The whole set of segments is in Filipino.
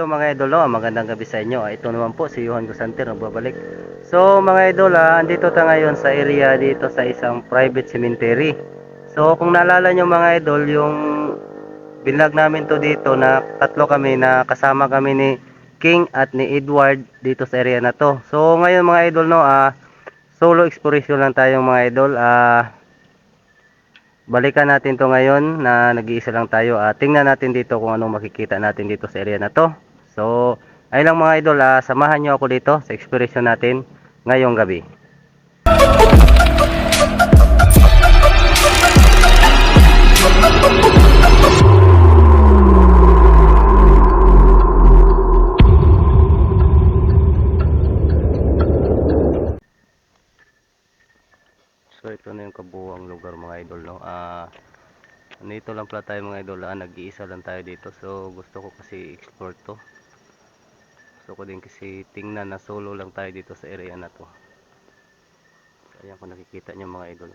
mga idol, no? Magandang gabi sa inyo. Ito naman po si Johan Gusanter nagbabalik. So mga idol, andito tayo ngayon sa area dito sa isang private cemetery. So kung naalala nyo mga idol, yung binlog namin to dito na tatlo kami na kasama kami ni King at ni Edward dito sa area na to. So ngayon mga idol, no, solo exploration lang tayong mga idol. Balikan natin to ngayon na nag-iisa lang tayo. Tingnan natin dito kung anong makikita natin dito sa area na to. So, ayun lang mga idol, samahan nyo ako dito sa exploration natin ngayong gabi. So, ito na yung kabuuang lugar mga idol, no? Nandito lang pala tayo mga idol, nag-iisa lang tayo dito. So, gusto ko kasi explore to. Gusto ko din kasi tingnan na solo lang tayo dito sa area na to. So, ayan kung nakikita nyo mga idol.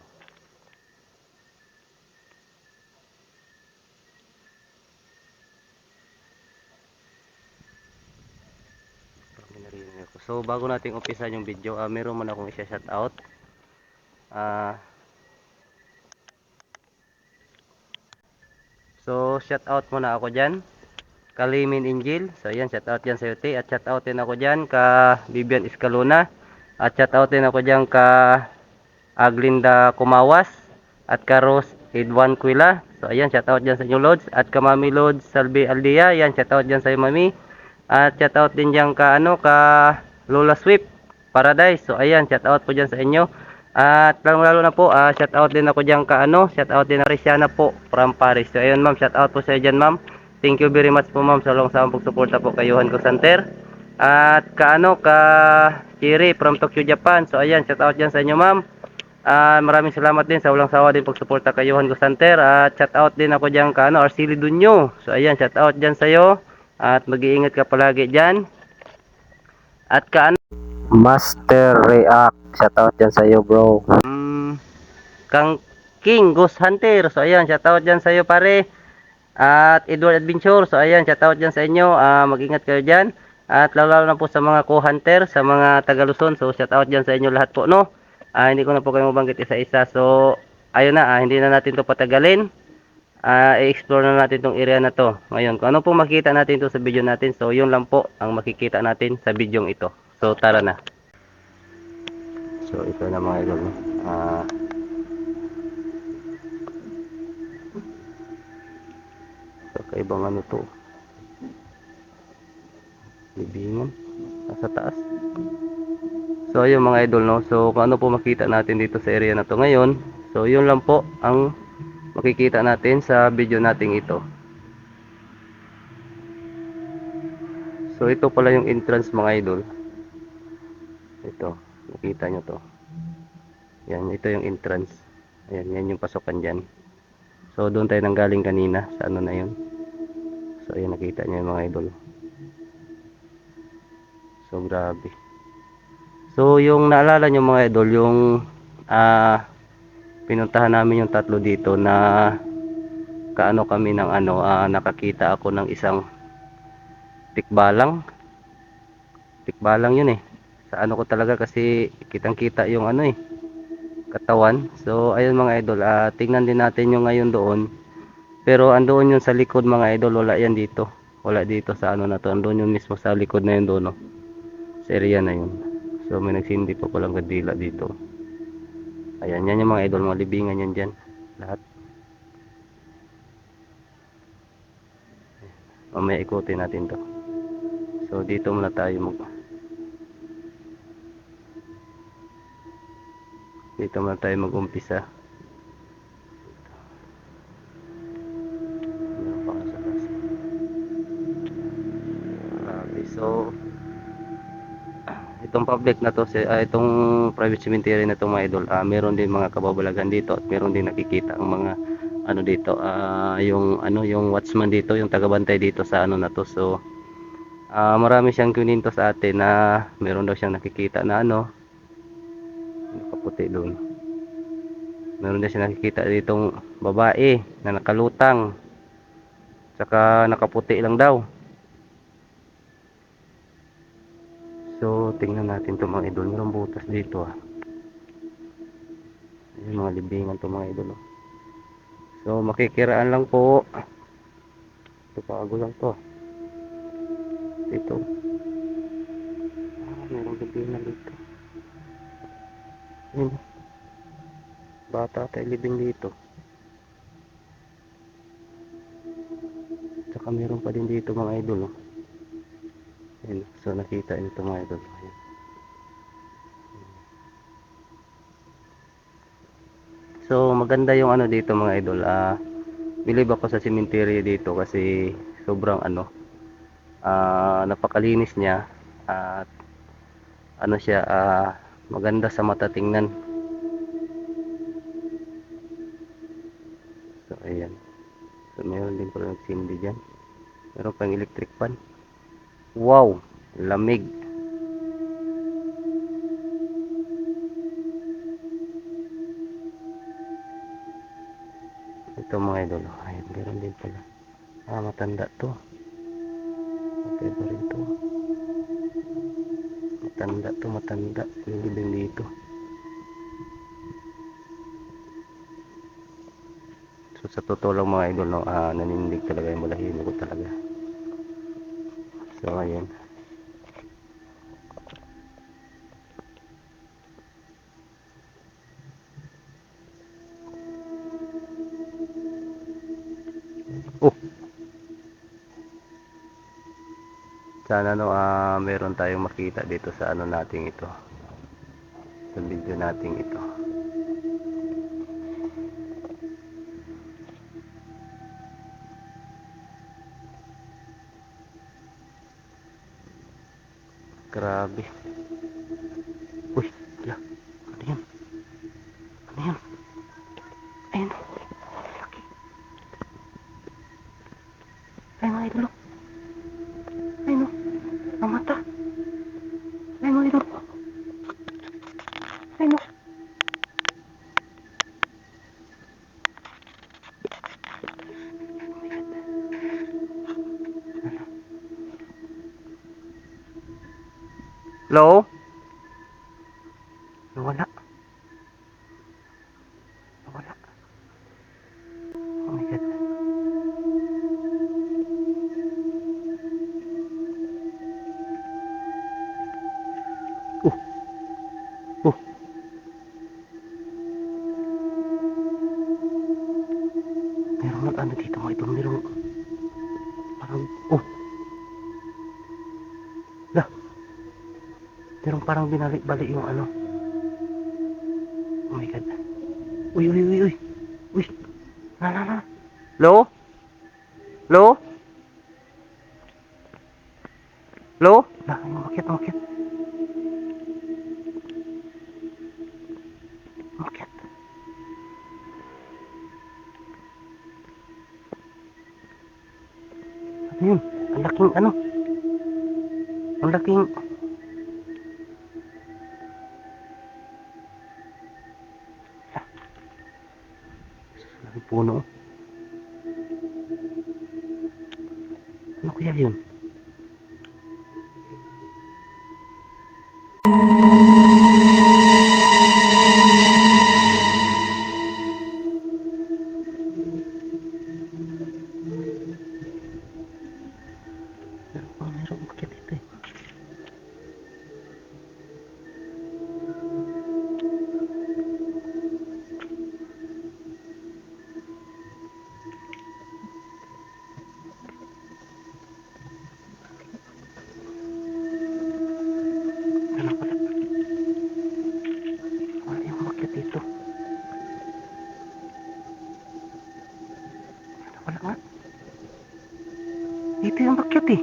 So, bago natin umpisa yung video, meron man akong isa-shout out. So, shout out muna ako dyan. Kalimin Injil. So, ayan, shout out dyan sa UT. At shout out din ako dyan ka Vivian Escalona. At shout out din ako dyan ka Aglinda Kumawas. At ka Rose Edwan Quila. So, ayan, shout out dyan sa inyo Lods. At ka Mami Lods Salvi Aldia. Ayan, shout out dyan sa iyo Mami. At shout out din dyan ka, ka Lola Swift Paradise. So, ayan, shout out po dyan sa inyo. At lalo na po, shout out din ako diyan ka shout out din na Risiana po from Paris. So ayun ma'am, shout out po sa iyo diyan ma'am. Thank you very much po ma'am sa long sa pagsuporta po kay Johan Gusanter. At ka ka Chiri from Tokyo, Japan. So ayan, shout out diyan sa inyo ma'am. Maraming salamat din sa walang sawa din pagsuporta kay Johan Gusanter. At shout out din ako diyan ka Arceli Dunyo. So ayan, shout out diyan sa iyo. At mag-iingat ka palagi diyan. At ka Master React, shoutout dyan sa iyo bro. Kang King Ghost Hunter, so ayan, shoutout dyan sa iyo pare. At Edward Adventure, so ayan, shoutout dyan sa inyo. Mag-ingat kayo dyan. At lalo na po sa mga co-hunter, sa mga taga Luzon, so shoutout dyan sa inyo lahat po, no. Hindi ko na po kayo mabanggit isa-isa. So ayun na, hindi na natin to patagalin. I-explore na natin tong area na to. Ngayon, kung ano po makita natin to sa video natin, so yun lang po ang makikita natin sa video ito. So tara na. So ito na mga idol, kakaibang ano to, libingan nasa taas. So ayun mga idol, no. So kung ano po makita natin dito sa area na to ngayon, so yun lang po ang makikita natin sa video natin ito. So ito pala yung entrance mga idol. Ito, nakita nyo to. Yan, ito yung entrance. Ayan, yan yung pasokan dyan. So doon tayo nanggaling kanina sa ano na yun. So ayan, nakita nyo yung mga idol. So grabe. So yung naalala nyo mga idol, yung pinuntahan namin yung tatlo dito na kaano kami ng nakakita ako ng isang tikbalang. Tikbalang yun eh. Sa ano ko talaga kasi kitang kita yung katawan. So ayun mga idol, tingnan din natin yung ngayon doon. Pero andoon yun sa likod mga idol, wala yan dito. Wala dito sa ano na to. Andoon yun mismo sa likod na yun doon, no? Sa area na yun. So may nagsindi pa palang kadila dito. Ayan, yan yung mga idol, mga libingan yan dyan. Lahat. Mamaya ikutin natin to. So dito muna tayo mag-umpisa. So itong public na to, itong private cemetery na to mga idol, meron din mga kababalagan dito at meron din nakikita ang mga dito, yung watchman dito, yung tagabantay dito sa na to. So marami siyang kininto sa atin na meron daw siyang nakikita na nakaputi doon. Meron din siyang nakikita ditong babae na nakalutang, saka nakaputi lang daw. So, tingnan natin ito mga idol. Mayroong butas dito ah. Ayan, mga libingan ito mga idol. So, makikiraan lang po. Ito bago lang to. Ito. Mayroong libingan dito. Ayan. Bata tayo libing dito. Tsaka meron pa din dito mga idol. Ayan. So, nakita nito mga idol. Ayan. So, maganda yung ano dito mga idol. Believe ako sa cemetery dito kasi sobrang napakalinis niya at ano siya, maganda sa mata tingnan. So, ayan. So, meron din pala nagsindi dyan. Meron pang electric fan. Wow! Lamig. Ito mga idol. Ayan, meron din pala. Matanda to. Okay ba rin to? Matanda. Hindi din dito. So, sa totoo lang mga idol, no, nanindig talaga yung balahibo ko talaga. So, ayan. Oh! Sana no, meron tayong makita dito sa ano nating ito. Sa video nating ito. Grabe. Uy, ya. Ano yan? Ano yan? Ayun. Laki. Ay mga idol. Ayun. Ang mata. Ay mga idol. Ayun. Hello? Nawala. Nawala. Oh my God. Oh. Oh. Merong ano dito mga idol. Merong parang, oh. Lah. Merong parang binalik-balik yung ano. Oh my God. Uy. Uy. Na. Hello? Hello? Hello? Lah, umakyat. Umakyat. Ano yun? Ang laking ano? Ang laking... Laking puno. Ano kaya yun? Meron umakyat dito eh. Ano pala? Ano yung umakyat dito? Ano pala nga? Dito yung umakyat eh.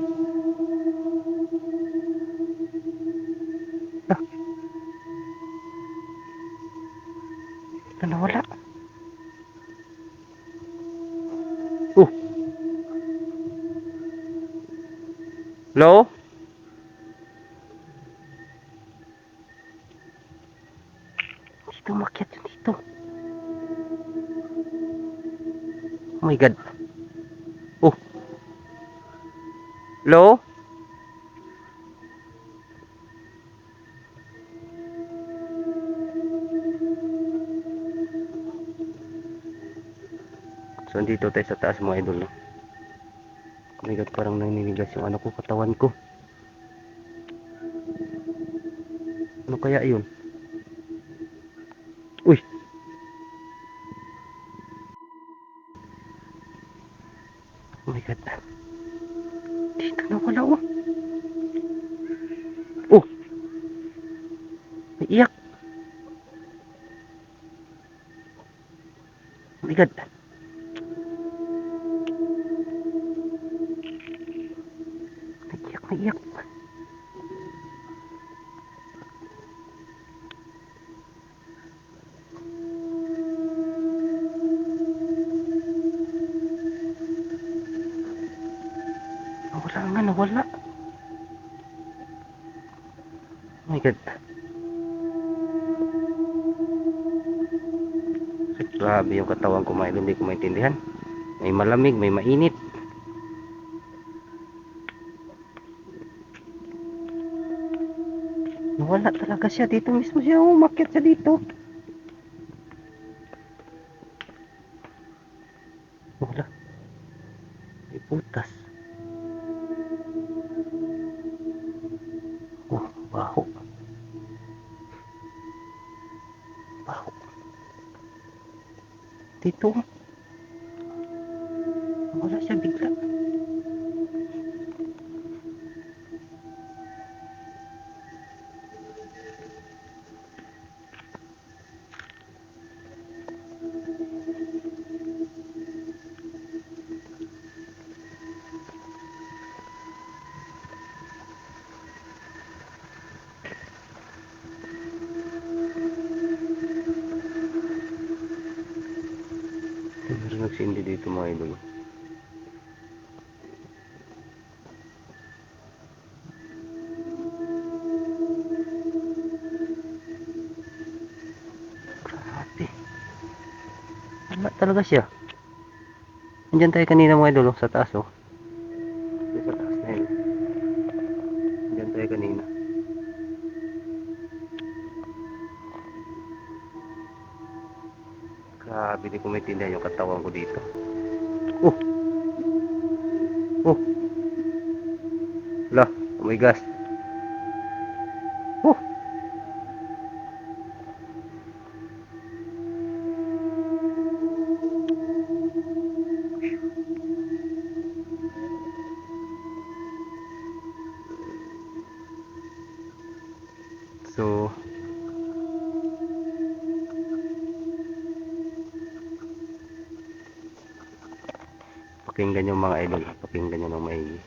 Ah, nawala. Oh, hello? Dito umakyat yun dito. Oh my God. Oh, hello? nandito tayo sa taas mga idol, no? Oh my God, parang naninigas yung ano ko, katawan ko. Ano kaya yun? Uy! Oh my God. Dito na wala, oh. Oh! May iyak. Oh my God. May iyak, may iyak. Nawala nga, nawala. Oh my God. Grabe yung katawan ko mga idol, hindi ko maintindihan. May malamig, may mainit. Nawala talaga siya. Dito mismo siya. Umakyat siya dito. Wala. May butas. Oh, baho. Baho. Dito. Wala siya bigla. Meron nagsindi dito mga idol. Grabe. Wala talaga siya. Andyan tayo kanina mga idol, oh, sa taas, oh. Sa taas na yun. Andyan tayo kanina. Grabe, di ko maintindihan yung katawan ko dito. Oh! Oh! Wala. Oh my gosh. Oh! So, pakinggan yung mga idol. Pakinggan nyo ng maigi.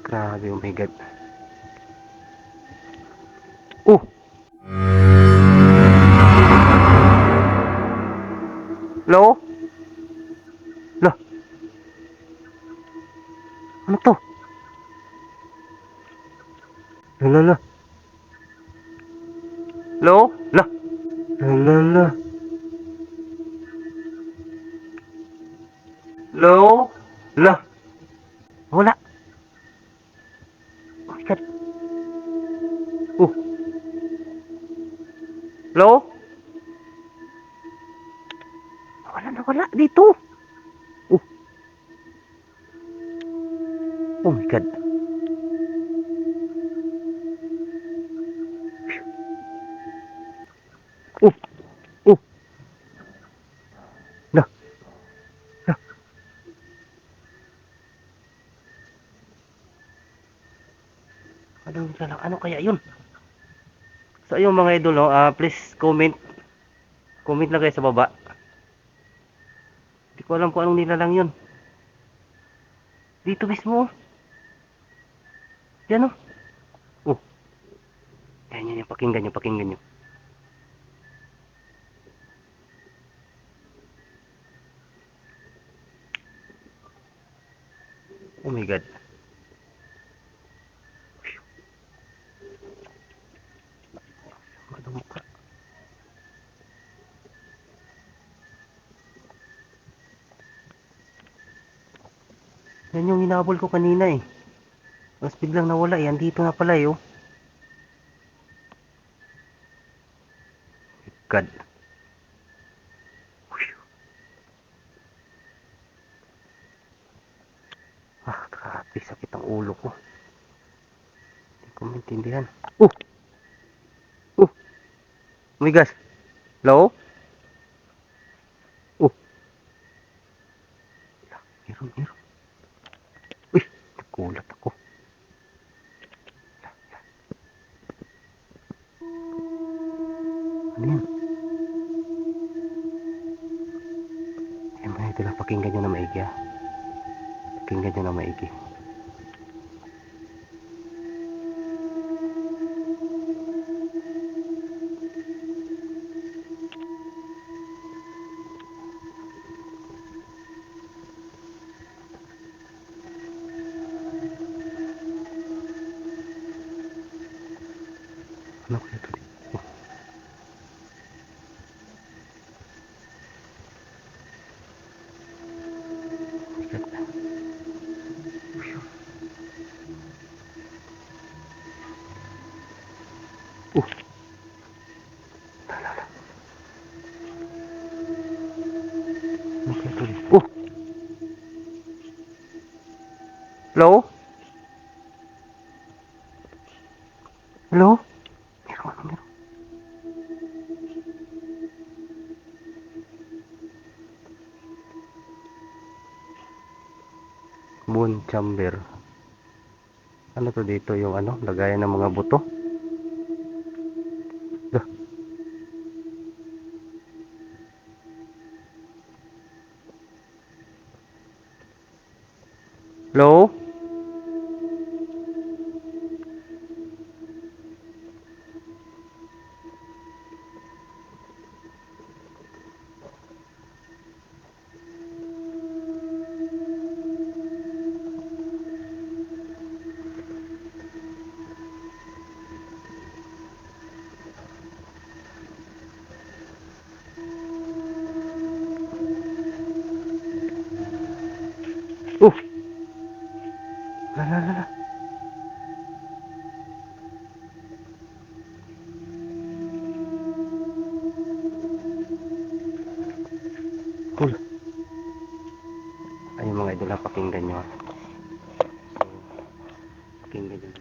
Grabe, oh my God. Oh! Hello? Lah, ano to? La la. Hello? Lah. La. Hello? Lah. Wala. Oh my God. Oh. Hello? Wala na wala dito. Oh. Oh my God. Oh. Oh. Lah. Lah. Ano kaya yun? So ayun mga idol, no, please comment. Comment lang kayo sa baba. Hindi ko alam kung anong nilalang yun. Dito mismo. Yan oh. Oh. Yan, pakinggan nyo, pakinggan nyo. Oh my God. Ano mukha? Yan yung hinabol ko kanina eh. Tapos biglang nawala eh. Andito na pala eh. Oh. God. Ah, grabe. Sakit ang ulo ko. Hindi ko maintindihan. Oh! Oh! My gosh. Hello? Oh! Meron, meron. Uy! Nagulat ako. Ano yan? Ayan mga ito lang. Pakinggan nyo na maigi ah. Pakinggan nyo na maigi. Ano kaya ito? Oh! My God. Oh! Ano kaya ito? Oh! Hello? Hello? Meron, ano meron? Moon chamber. Ano to dito yung ano? Lagayan ng mga buto? Dah. Hello? Oh! La la la la. Cool. Ayun mga idol ha, pakinggan nyo ha. So, pakinggan nyo.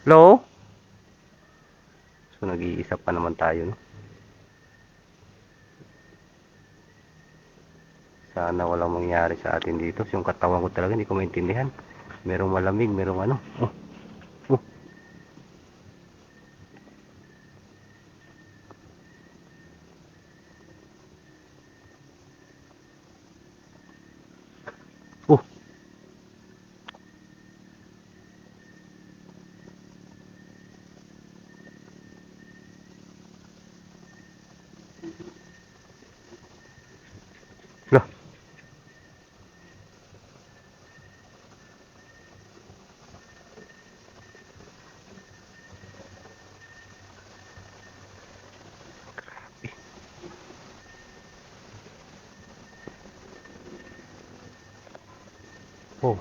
Hello? So, nag-iisa pa naman tayo, no? Sana walang mangyari sa atin dito. Yung katawan ko talaga, hindi ko maintindihan. Merong malamig, merong ano. Oh, oh, oh. Lah, oh.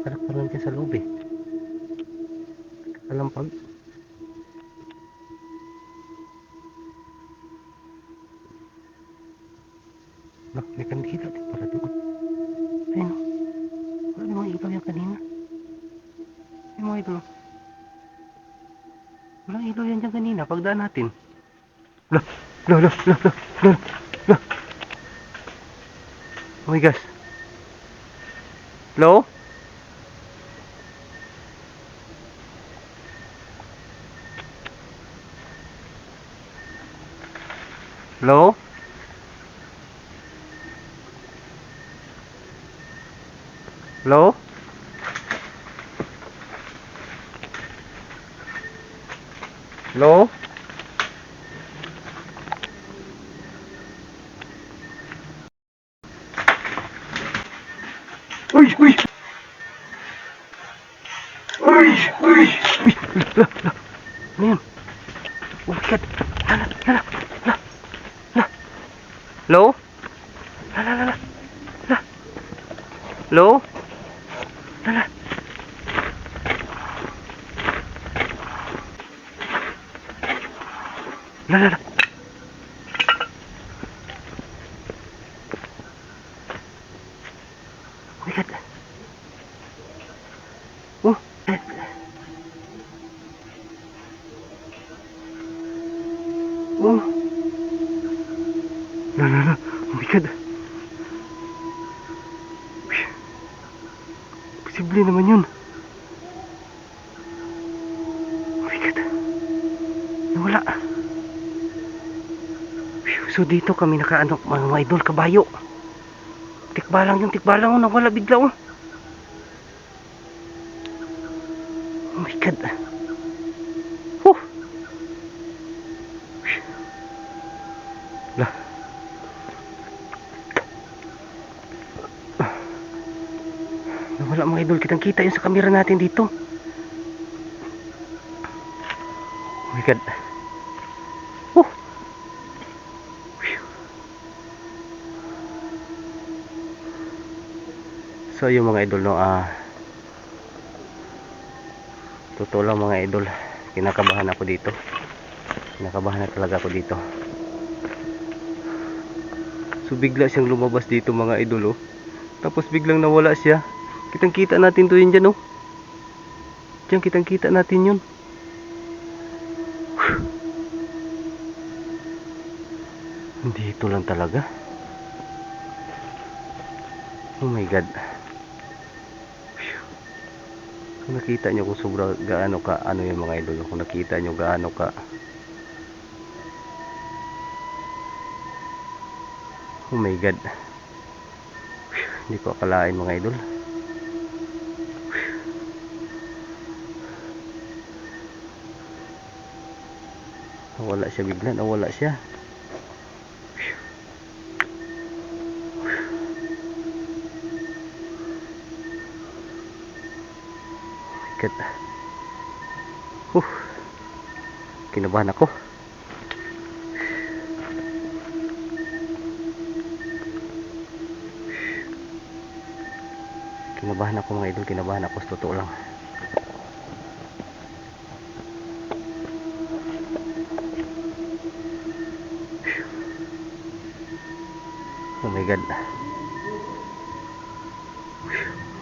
Harap pa lang dyan sa loob eh. Kalampag. Lah, may kandila din pala doon. Ayun, oh. Wala namang ilaw yan kanina. Ayun mga idol. Walang ilaw yan dyan kanina. Pagdaan natin. Lah, lah, lah, lah, lah, lah, lah. Oh my gosh. Hello? Hello? Hello? Hello? Uy! Uy! Uy! Uy! Uy! Ano yun? Oh my God! Lala! Lala! Lala! Lala! Hello? Lala! Lala! Lala! Hello? Lala! Lala! Lala! Oh my God! Oh! Oh! Lala! Lala! Oh my God! Posible naman yun. Oh my God! Nawala. So dito kami nakaano mga idol, kabayo. Tikbalang yung tikbalang, oh, nawala bigla, oh. Oh my God. Huh. Lah. Nawala mga idol, kitang kita yun sa camera natin dito. Oh my God. Huh. So yung mga idol, no, totoo lang mga idol, kinakabahan ako dito. Kinakabahan na talaga ako dito. So bigla siyang lumabas dito mga idol, oh. Tapos biglang nawala siya. Kitang kita natin to yun dyan, oh. Diyan kitang kita natin yun. Dito lang talaga. Oh my God. Kung nakita nyo kung sobra gaano ka ano yung mga idol, kung nakita nyo gaano ka, oh my God, hindi ko akalain mga idol. Nawala siya bigla, nawala siya. Oh my God. Kinabahan ako. Kinabahan ako mga idol, kinabahan ako sa totoo lang. Oh my God.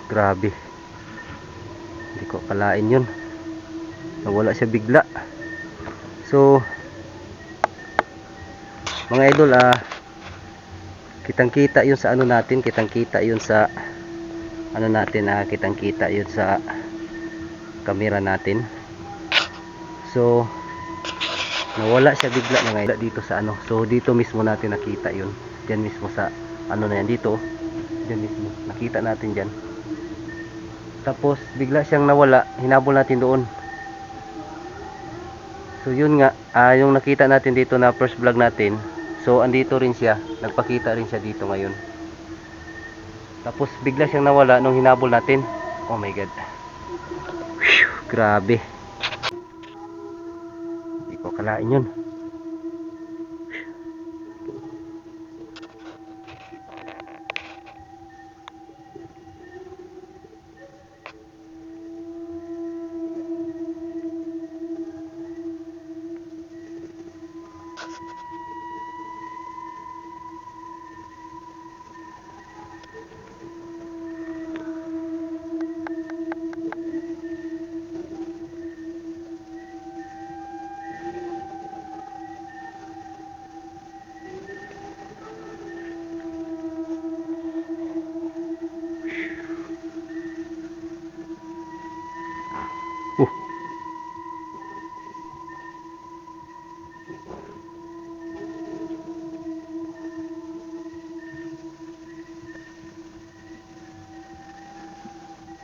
Grabe. Hindi ko akalain yun. Nawala siya bigla. So, mga idol, kitang kita yun sa ano natin, kitang kita yun sa ano natin, kitang kita yun sa camera natin. So, nawala siya bigla mga idol dito sa ano. So, dito mismo natin nakita yun. Diyan mismo sa ano na yan dito. Diyan mismo. Nakita natin diyan. Tapos, bigla siyang nawala. Hinabol natin doon. So, yun nga. Yung nakita natin dito na first vlog natin. So, andito rin siya. Nagpakita rin siya dito ngayon. Tapos, bigla siyang nawala nung hinabol natin. Oh my God. Whew, grabe. Hindi ko akalain yun.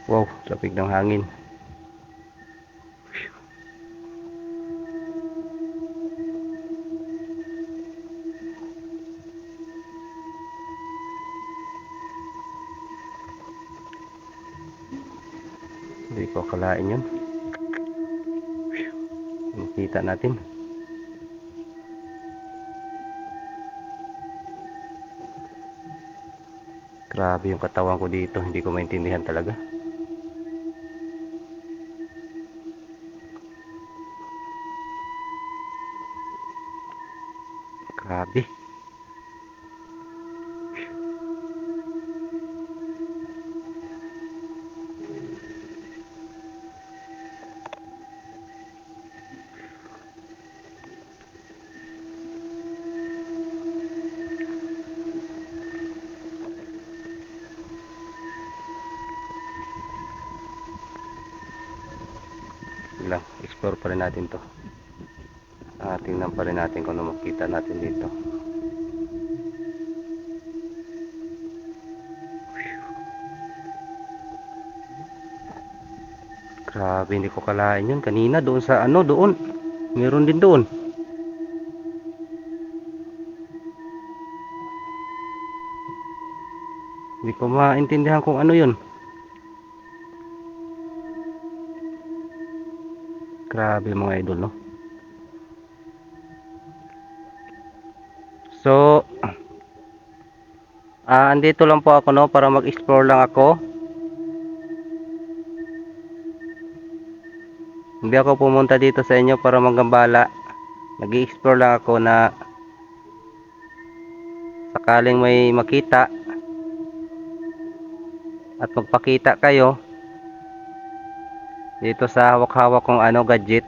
Wow, lapig ng hangin. Hindi ko akalain yun. Makita natin. Grabe yung katawan ko dito. Hindi ko maintindihan talaga. Grabe. Lang, explore pa rin natin to. Tingnan pa rin natin kung ano makita natin dito. Grabe, hindi ko kalain yun. Kanina doon sa ano, doon. Meron din doon. Hindi ko maintindihan kung ano yun. Grabe mga idol, no? So, andito lang po ako, no, para mag-explore lang ako. Hindi ako pumunta dito sa inyo para manggambala. Nag-i-explore lang ako na sakaling may makita at magpakita kayo dito sa hawak-hawak kong ano, gadget.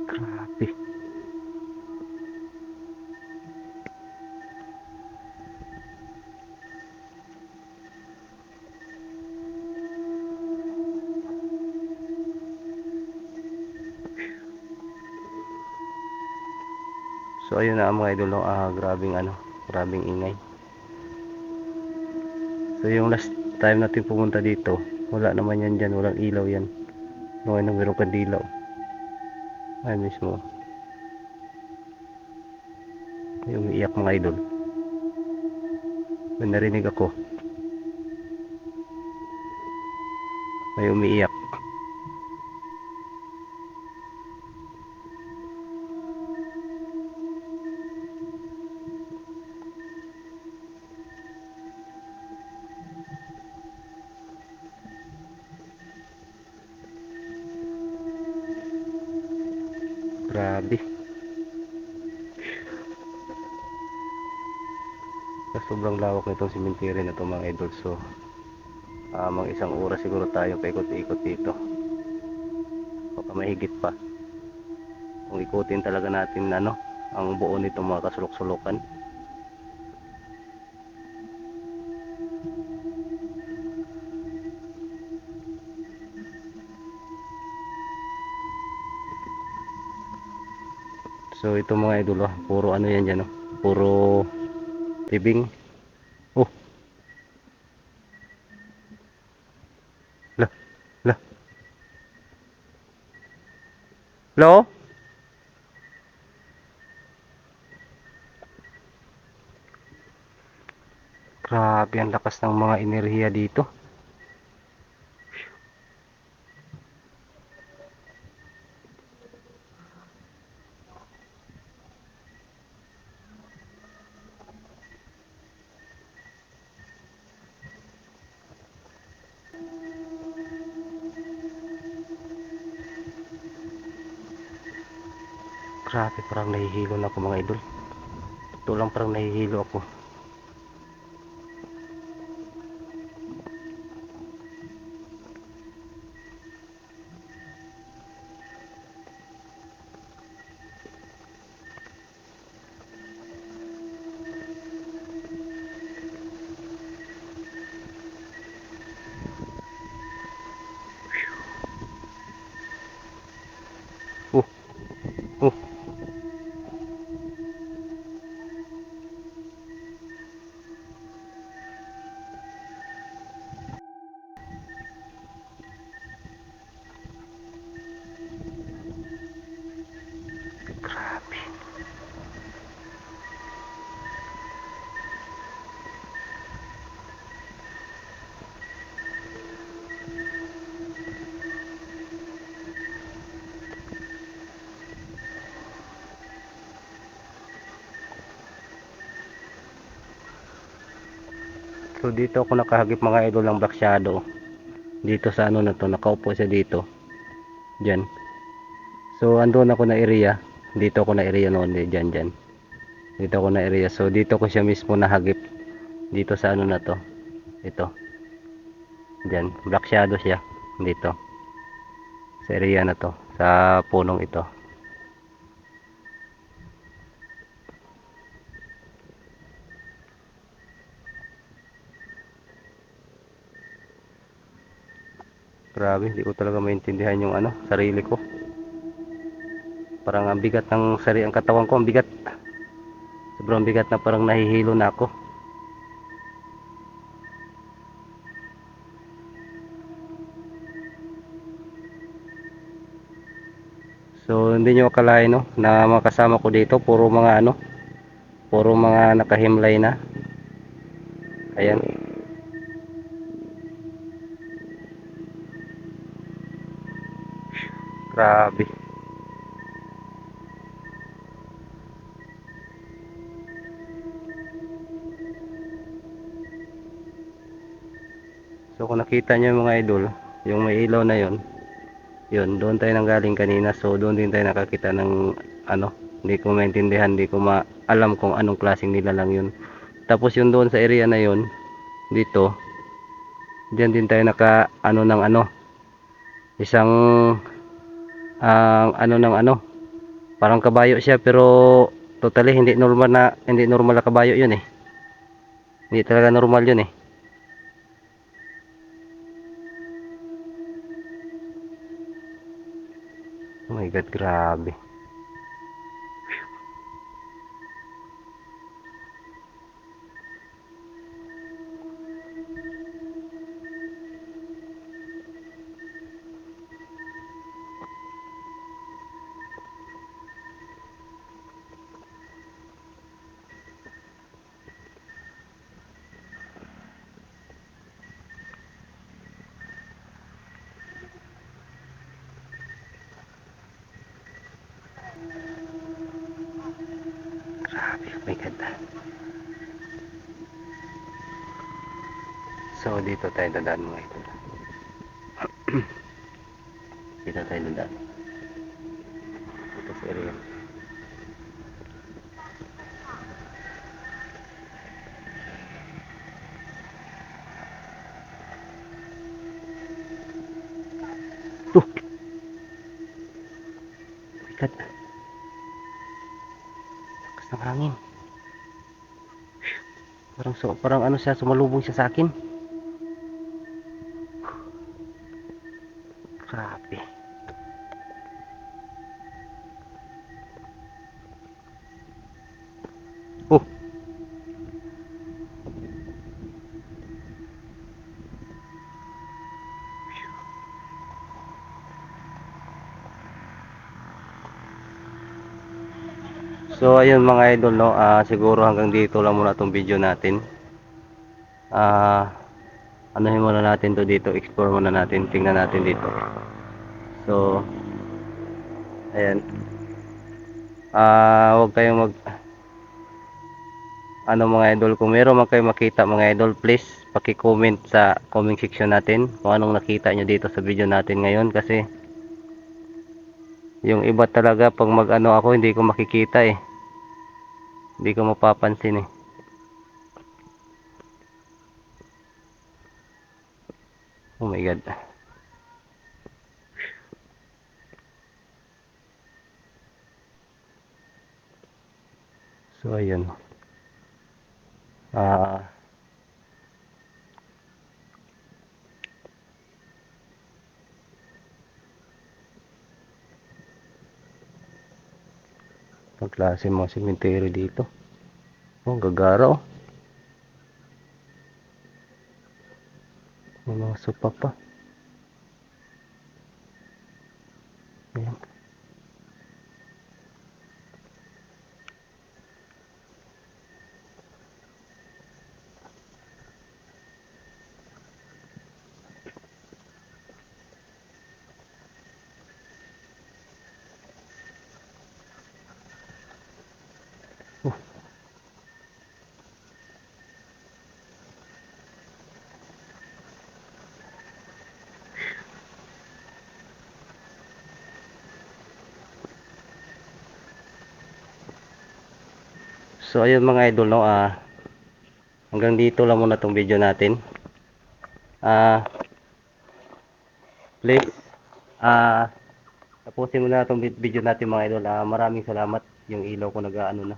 Grabe. So ayun na mga idol, no? Grabing ano, grabing ingay. So yung last time natin pumunta dito, wala naman yan dyan, walang ilaw yan. No, ano, meron kandilaw. Ay mismo. May umiiyak mga idol. May narinig ako. May umiiyak. Grabe. Sa sobrang lawak nitong cemetery na ito mga idol. So, mga isang oras siguro tayo paikot-ikot dito. Baka mahigit pa. Kung ikutin talaga natin ano, ang buo nitong mga kasulok-sulukan. So ito mga idol, puro ano yan dyan, puro tibing. Oh, lah, lah. Hello? Grabe ang lakas ng mga enerhiya dito. Grabe, parang nahihilo na ako mga idol. Ito lang, parang nahihilo ako. So dito ako nakahagip mga idol ng black shadow. Dito sa ano na to, nakaupo siya dito. Diyan. So andun ako na area. Dito ako na area noon, diyan. Dito ako na area. So dito ko siya mismo nahagip. Dito sa ano na to. Ito. Diyan, black shadow siya dito. Sa area na to, sa punong ito. Grabe, hindi ko talaga maintindihan yung ano, sarili ko. Parang ang bigat ng ang katawan ko, ang bigat. Sobrang bigat na parang nahihilo na ako. So hindi nyo akalain no, na mga kasama ko dito, puro mga ano, puro mga nakahimlay na. Ayan. Grabe. So kung nakita nyo yung mga idol, yung may ilaw na yon, yun, doon tayo nanggaling kanina. So doon din tayo nakakita ng ano, hindi ko maintindihan, hindi ko alam kung anong klaseng nila lang yun. Tapos yung doon sa area na yun, dito, diyan din tayo naka ano ng ano, isang ano ng ano, parang kabayo siya pero totally hindi normal na kabayo yun eh. Hindi talaga normal yun eh. Oh my god, grabe. Grabe, oh my god. So dito tayo dadaan mga idol. Dito tayo dadaan. Dito sa area. Oh my god. Lakas ng hangin. Parang ano siya, sumalubong siya sa akin. Grabe. Oh, so ayun mga idol no, siguro hanggang dito lang muna tong video natin. Anuhin muna natin to dito, explore muna natin, tingnan natin dito. So ayan, huwag kayong ano mga idol, kung meron man kayo makita mga idol, please paki-comment sa comment section natin kung anong nakita nyo dito sa video natin ngayon. Kasi yung iba talaga pag mag ano ako, hindi ko makikita eh, hindi ko mapapansin eh. Oh my god. So ayun, ang klase mga cemetery dito. Oh, gagara oh, may mga sopa pa. Ayan. So ayun mga idol, no, hanggang dito lang muna tong video natin. Please, tapusin muna itong video natin mga idol. Maraming salamat, yung ilaw ko nag-ano na.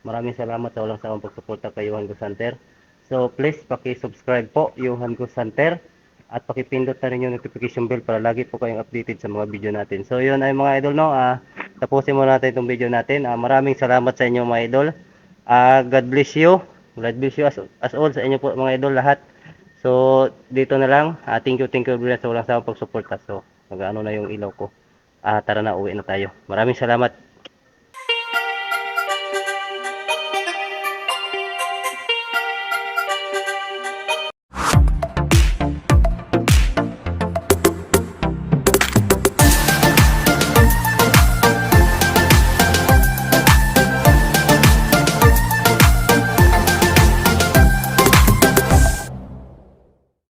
Maraming salamat sa walang sawang pagsuporta kay Johan Gus Hunter. So please, paki-subscribe po Johan Gus Hunter at pakipindot na rin yung notification bell para lagi po kayong updated sa mga video natin. So yun ay mga idol, no, tapusin muna natin itong video natin. Maraming salamat sa inyo mga idol. God bless you. God bless you as all sa inyo po mga idol lahat. So dito na lang. Thank you sa walang sawang pagsuporta. So mag-ano na yung ilaw ko. Tara na, uwi na tayo. Maraming salamat.